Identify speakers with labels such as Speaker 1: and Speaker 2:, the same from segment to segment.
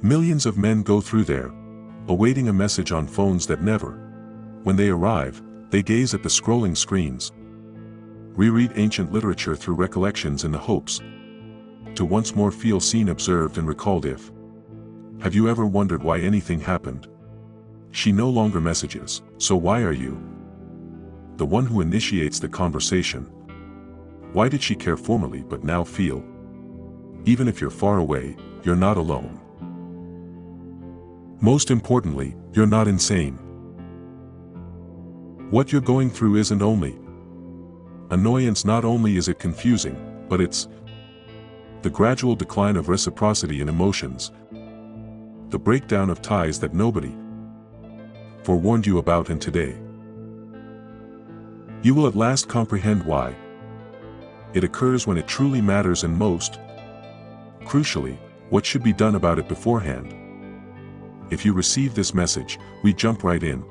Speaker 1: Millions of men go through there, awaiting a message on phones that never. When they arrive, they gaze at the scrolling screens, reread ancient literature through recollections in the hopes to once more feel seen, observed, and recalled. Have you ever wondered why anything happened? She no longer messages, so why are you the one who initiates the conversation? Why did she care formerly but now feel? Even if you're far away, you're not alone. Most importantly, you're not insane. What you're going through isn't only annoyance. Not only is it confusing, but it's the gradual decline of reciprocity in emotions, the breakdown of ties that nobody forewarned you about. And today, you will at last comprehend why. It occurs when it truly matters, and most crucially, what should be done about it beforehand. If you receive this message, we jump right in.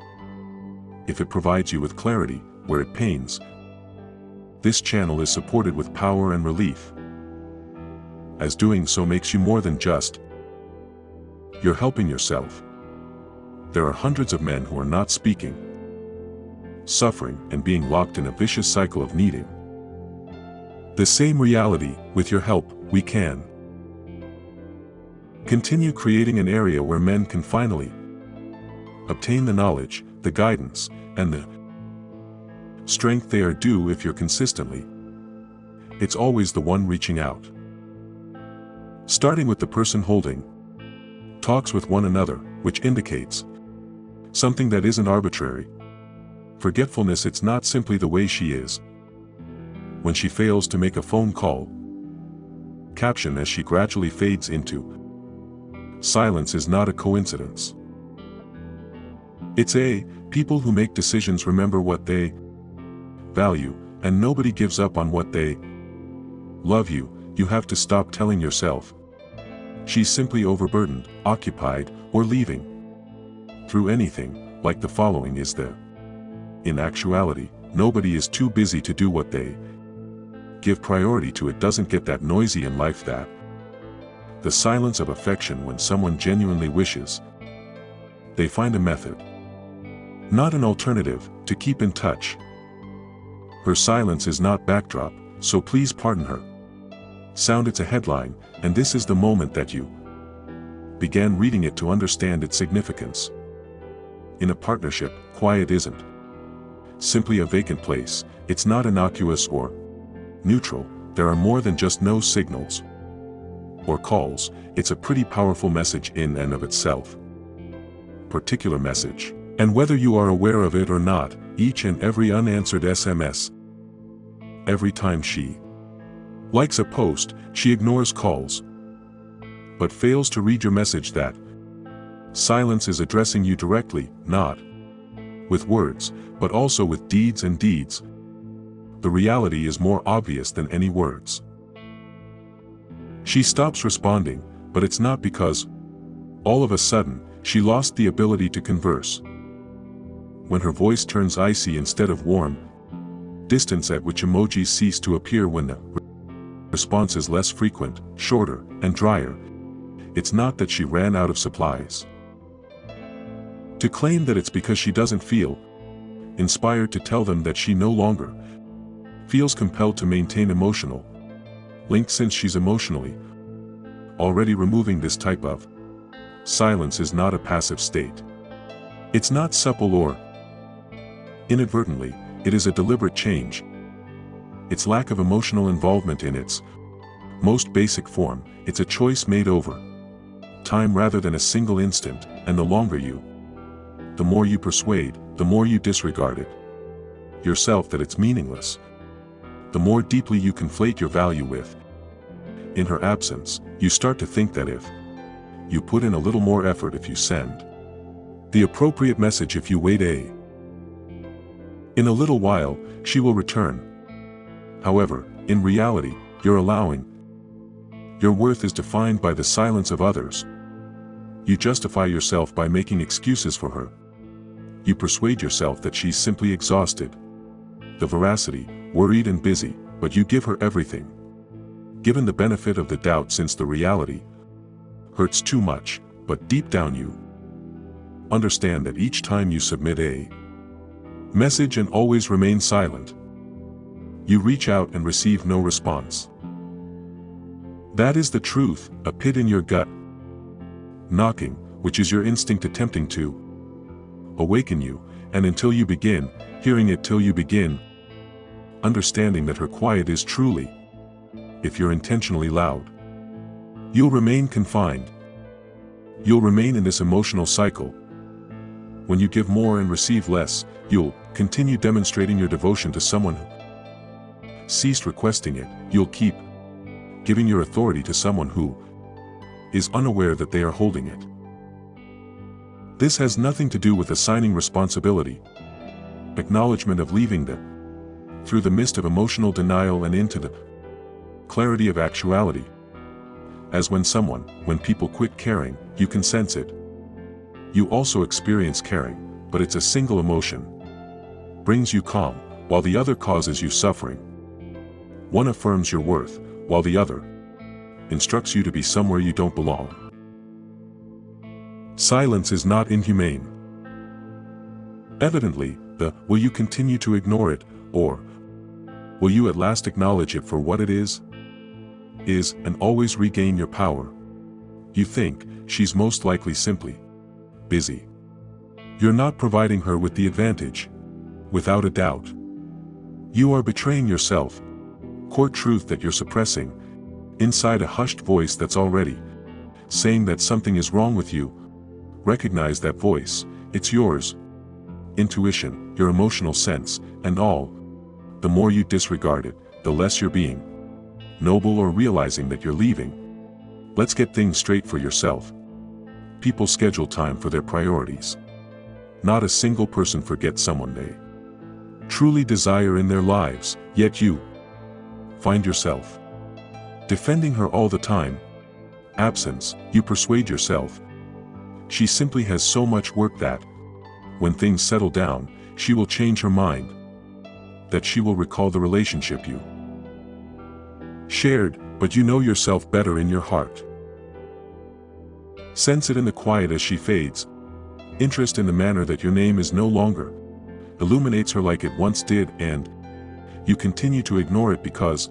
Speaker 1: If it provides you with clarity where it pains, this channel is supported with power and relief, as doing so makes you more than just you're helping yourself. There are hundreds of men who are not speaking, suffering, and being locked in a vicious cycle of needing the same reality. With your help, we can continue creating an area where men can finally obtain the knowledge, the guidance, and the strength they are due. If you're consistently, it's always the one reaching out. Starting with the person holding talks with one another, which indicates something that isn't arbitrary. Forgetfulness. It's not simply the way she is when she fails to make a phone call. Caption: as she gradually fades into silence is not a coincidence. It's people who make decisions remember what they value, and nobody gives up on what they love. You have to stop telling yourself she's simply overburdened, occupied, or leaving through anything like the following is there. In actuality, nobody is too busy to do what they give priority to. It doesn't get that noisy in life. That the silence of affection when someone genuinely wishes they find a method, not an alternative, to keep in touch. Her silence is not backdrop, so please pardon her sound. It's a headline, and this is the moment that you began reading it to understand its significance. In a partnership, quiet isn't simply a vacant place. It's not innocuous or neutral. There are more than just no signals or calls. It's a pretty powerful message in and of itself. Particular message. And whether you are aware of it or not, each and every unanswered SMS, every time she likes a post, she ignores calls, but fails to read your message. That silence is addressing you directly, not with words, but also with deeds. And deeds, the reality is more obvious than any words. She stops responding, but it's not because all of a sudden she lost the ability to converse. When her voice turns icy instead of warm, distance at which emojis cease to appear, when the response is less frequent, shorter, and drier, it's not that she ran out of supplies. To claim that it's because she doesn't feel inspired to tell them that she no longer feels compelled to maintain emotional link, since she's emotionally already removing. This type of silence is not a passive state. It's not supple or inadvertently, it is a deliberate change. It's lack of emotional involvement in its most basic form. It's a choice made over time rather than a single instant, and the more you persuade, the more you disregard it yourself that it's meaningless, the more deeply you conflate your value with. In her absence, you start to think that if you put in a little more effort, if you send the appropriate message, if you wait in a little while, she will return. However, in reality, you're allowing. Your worth is defined by the silence of others. You justify yourself by making excuses for her. You persuade yourself that she's simply exhausted, the veracity, worried and busy, but you give her everything, given the benefit of the doubt, since the reality hurts too much, but deep down you understand that each time you submit a message and always remain silent, you reach out and receive no response. That is the truth, a pit in your gut, knocking, which is your instinct attempting to awaken you, and until you begin hearing it, till you begin understanding that her quiet is truly, if you're intentionally loud, you'll remain confined. You'll remain in this emotional cycle. When you give more and receive less, you'll continue demonstrating your devotion to someone who ceased requesting it. You'll keep giving your authority to someone who is unaware that they are holding it. This has nothing to do with assigning responsibility, acknowledgement of leaving them through the mist of emotional denial and into the clarity of actuality. As when people quit caring, you can sense it. You also experience caring, but it's a single emotion. Brings you calm, while the other causes you suffering. One affirms your worth, while the other instructs you to be somewhere you don't belong. Silence is not inhumane. Evidently, will you continue to ignore it, or will you at last acknowledge it for what it is, and always regain your power? You think she's most likely simply busy. You're not providing her with the advantage. Without a doubt, you are betraying yourself. Court truth that you're suppressing inside a hushed voice that's already saying that something is wrong with you. Recognize that voice. It's yours. Intuition, your emotional sense, and all. The more you disregard it, the less you're being noble or realizing that you're leaving. Let's get things straight for yourself. People schedule time for their priorities. Not a single person forgets someone they truly desire in their lives, yet you find yourself defending her all the time. Absence, you persuade yourself she simply has so much work that, when things settle down, she will change her mind, that she will recall the relationship you shared, but you know yourself better in your heart. Sense it in the quiet as she fades. Interest in the manner that your name is no longer illuminates her like it once did, and you continue to ignore it because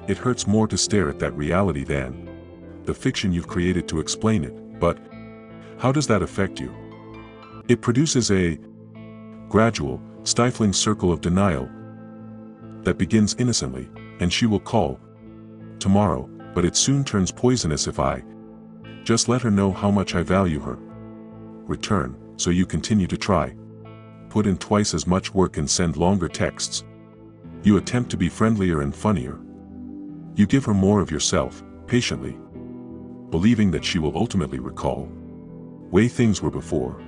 Speaker 1: it hurts more to stare at that reality than the fiction you've created to explain it. But how does that affect you? It produces a gradual, stifling circle of denial that begins innocently, and she will call tomorrow, but it soon turns poisonous if I just let her know how much I value her. Return, so you continue to try. Put in twice as much work and send longer texts. You attempt to be friendlier and funnier. You give her more of yourself, patiently, believing that she will ultimately recall way things were before.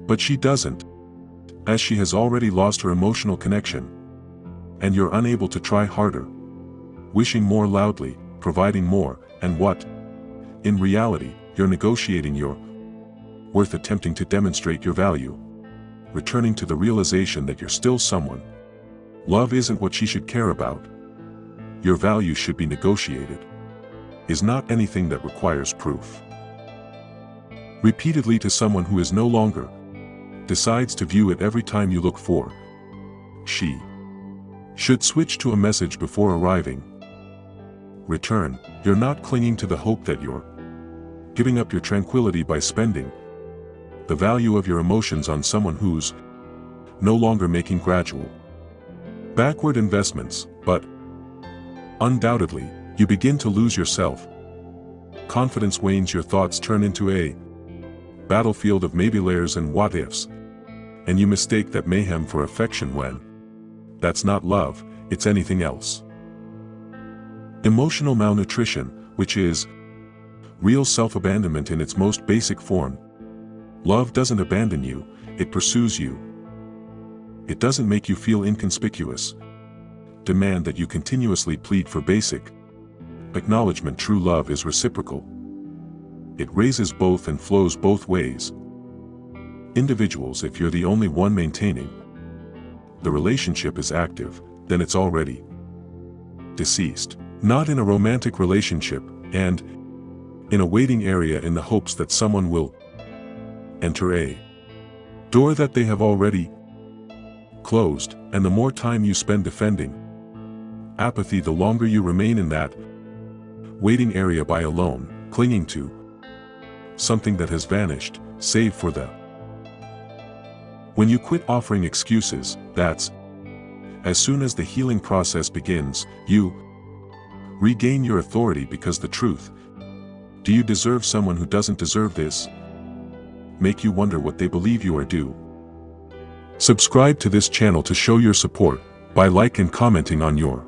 Speaker 1: But she doesn't, as she has already lost her emotional connection. And you're unable to try harder, wishing more loudly, providing more, and what? In reality, you're negotiating your worth, attempting to demonstrate your value. Returning to the realization that you're still someone. Love isn't what she should care about. Your value should be negotiated. Is not anything that requires proof. Repeatedly to someone who is no longer decides to view it every time you look for. She should switch to a message before arriving. Return, you're not clinging to the hope that you're giving up your tranquility by spending the value of your emotions on someone who's no longer making gradual backward investments, but undoubtedly, you begin to lose yourself. Confidence wanes, your thoughts turn into a battlefield of maybe-layers and what-ifs, and you mistake that mayhem for affection when that's not love, it's anything else. Emotional malnutrition, which is real self-abandonment in its most basic form. Love doesn't abandon you, it pursues you. It doesn't make you feel inconspicuous. Demand that you continuously plead for basic acknowledgement. True love is reciprocal. It raises both and flows both ways. Individuals, if you're the only one maintaining the relationship is active, then it's already deceased. Not in a romantic relationship, and in a waiting area in the hopes that someone will enter a door that they have already closed, and the more time you spend defending apathy, the longer you remain in that waiting area by alone, clinging to something that has vanished, save for the when you quit offering excuses, that's as soon as the healing process begins, you regain your authority, because the truth, do you deserve someone who doesn't deserve this, make you wonder what they believe you are due. Subscribe to this channel to show your support by like and commenting on your